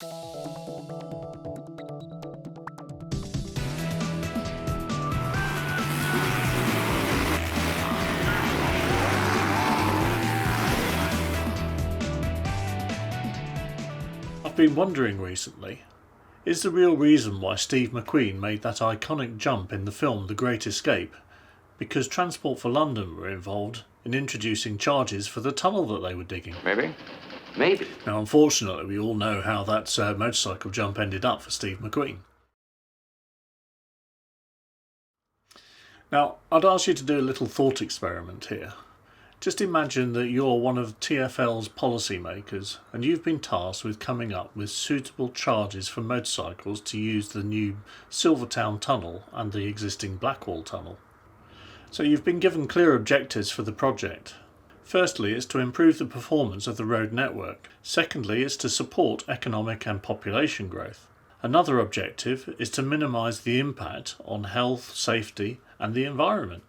I've been wondering recently, is the real reason why Steve McQueen made that iconic jump in the film The Great Escape because Transport for London were involved in introducing charges for the tunnel that they were digging? Maybe. Now, unfortunately, we all know how that motorcycle jump ended up for Steve McQueen. Now, I'd ask you to do a little thought experiment here. Just imagine that you're one of TfL's policymakers and you've been tasked with coming up with suitable charges for motorcycles to use the new Silvertown Tunnel and the existing Blackwall Tunnel. So you've been given clear objectives for the project. Firstly, it's to improve the performance of the road network. Secondly, it's to support economic and population growth. Another objective is to minimise the impact on health, safety and the environment.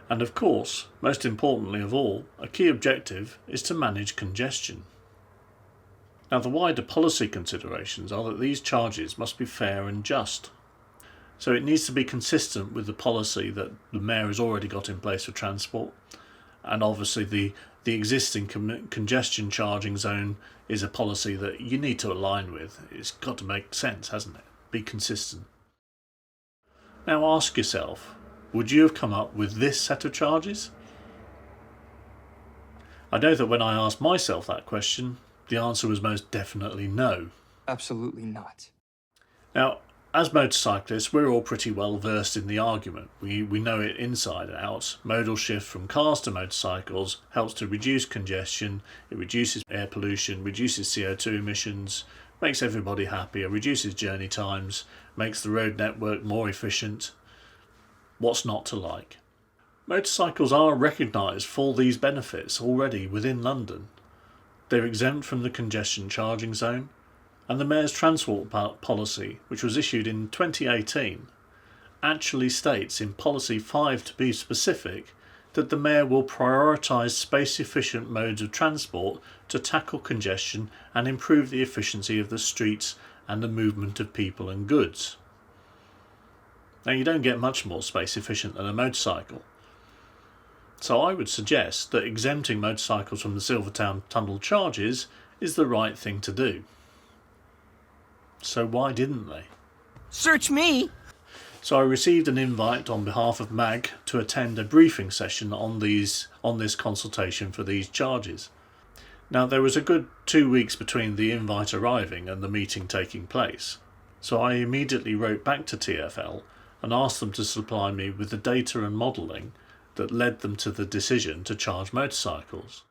And of course, most importantly of all, a key objective is to manage congestion. Now, the wider policy considerations are that these charges must be fair and just. So it needs to be consistent with the policy that the Mayor has already got in place for transport, and obviously the existing congestion charging zone is a policy that you need to align with. It's got to make sense, hasn't it? Be consistent. Now ask yourself, would you have come up with this set of charges? I know that when I asked myself that question, the answer was most definitely no. Absolutely not. Now, as motorcyclists, we're all pretty well versed in the argument. We know it inside and out. Modal shift from cars to motorcycles helps to reduce congestion, it reduces air pollution, reduces CO2 emissions, makes everybody happier, reduces journey times, makes the road network more efficient. What's not to like? Motorcycles are recognised for these benefits already within London. They're exempt from the congestion charging zone, and the Mayor's transport policy, which was issued in 2018, actually states in Policy 5 to be specific that the Mayor will prioritise space-efficient modes of transport to tackle congestion and improve the efficiency of the streets and the movement of people and goods. Now, you don't get much more space efficient than a motorcycle. So I would suggest that exempting motorcycles from the Silvertown Tunnel charges is the right thing to do. So why didn't they? Search me! So I received an invite on behalf of MAG to attend a briefing session on this consultation for these charges. Now, there was a good 2 weeks between the invite arriving and the meeting taking place. So I immediately wrote back to TfL and asked them to supply me with the data and modelling that led them to the decision to charge motorcycles.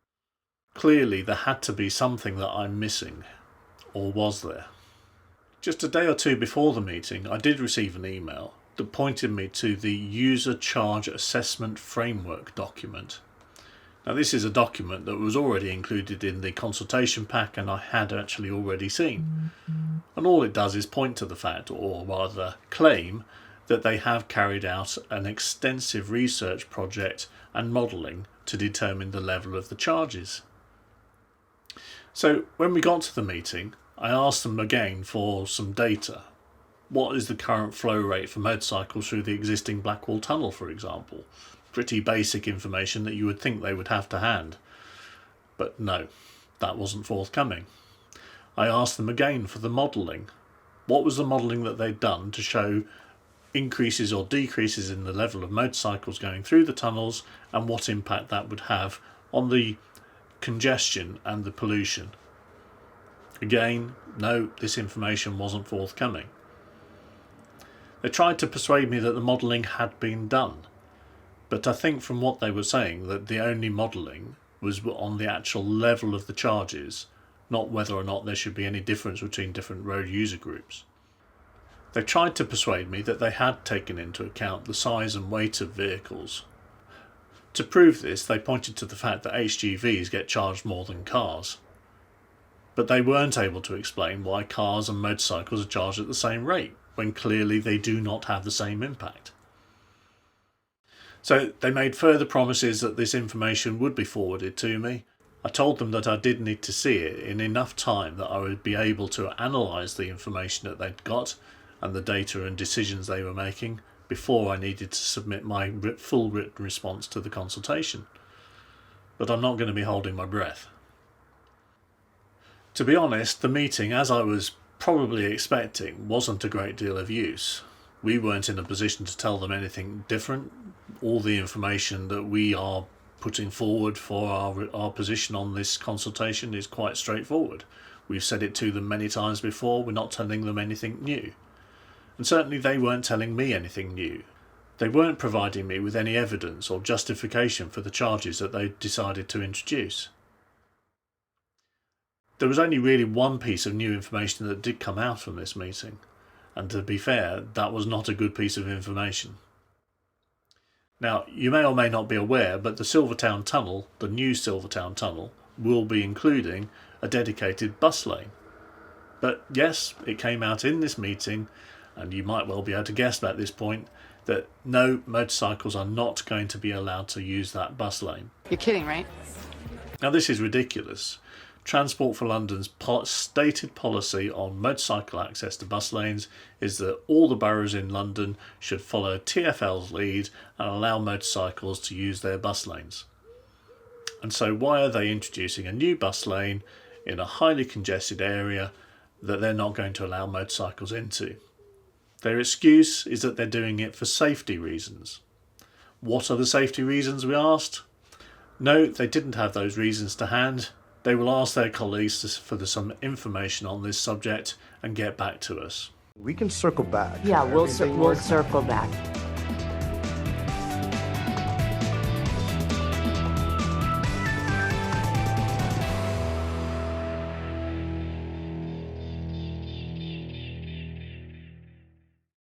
Clearly there had to be something that I'm missing, or was there? Just a day or two before the meeting, I did receive an email that pointed me to the User Charge Assessment Framework document. Now, this is a document that was already included in the consultation pack and I had actually already seen. And all it does is point to the fact, or rather claim, that they have carried out an extensive research project and modelling to determine the level of the charges. So when we got to the meeting, I asked them again for some data. What is the current flow rate for motorcycles through the existing Blackwall Tunnel, for example? Pretty basic information that you would think they would have to hand. But no, that wasn't forthcoming. I asked them again for the modelling. What was the modelling that they'd done to show increases or decreases in the level of motorcycles going through the tunnels and what impact that would have on the congestion and the pollution? Again, no, this information wasn't forthcoming. They tried to persuade me that the modelling had been done, but I think from what they were saying that the only modelling was on the actual level of the charges, not whether or not there should be any difference between different road user groups. They tried to persuade me that they had taken into account the size and weight of vehicles. To prove this, they pointed to the fact that HGVs get charged more than cars. But they weren't able to explain why cars and motorcycles are charged at the same rate, when clearly they do not have the same impact. So they made further promises that this information would be forwarded to me, I told them that I did need to see it in enough time that I would be able to analyse the information that they'd got and the data and decisions they were making before I needed to submit my full written response to the consultation. But I'm not going to be holding my breath. To be honest, the meeting, as I was probably expecting, wasn't a great deal of use. We weren't in a position to tell them anything different. All the information that we are putting forward for our position on this consultation is quite straightforward. We've said it to them many times before. We're not telling them anything new. And certainly they weren't telling me anything new. They weren't providing me with any evidence or justification for the charges that they decided to introduce. There was only really one piece of new information that did come out from this meeting, and to be fair, that was not a good piece of information. Now, you may or may not be aware, but the Silvertown Tunnel, the new Silvertown Tunnel, will be including a dedicated bus lane. But yes, it came out in this meeting, and you might well be able to guess at this point, that no, motorcycles are not going to be allowed to use that bus lane. You're kidding, right? Now this is ridiculous. Transport for London's stated policy on motorcycle access to bus lanes is that all the boroughs in London should follow TfL's lead and allow motorcycles to use their bus lanes. And so why are they introducing a new bus lane in a highly congested area that they're not going to allow motorcycles into? Their excuse is that they're doing it for safety reasons. What are the safety reasons, we asked? No, they didn't have those reasons to hand. They will ask their colleagues for some information on this subject and get back to us. We can circle back. Yeah, we'll circle back.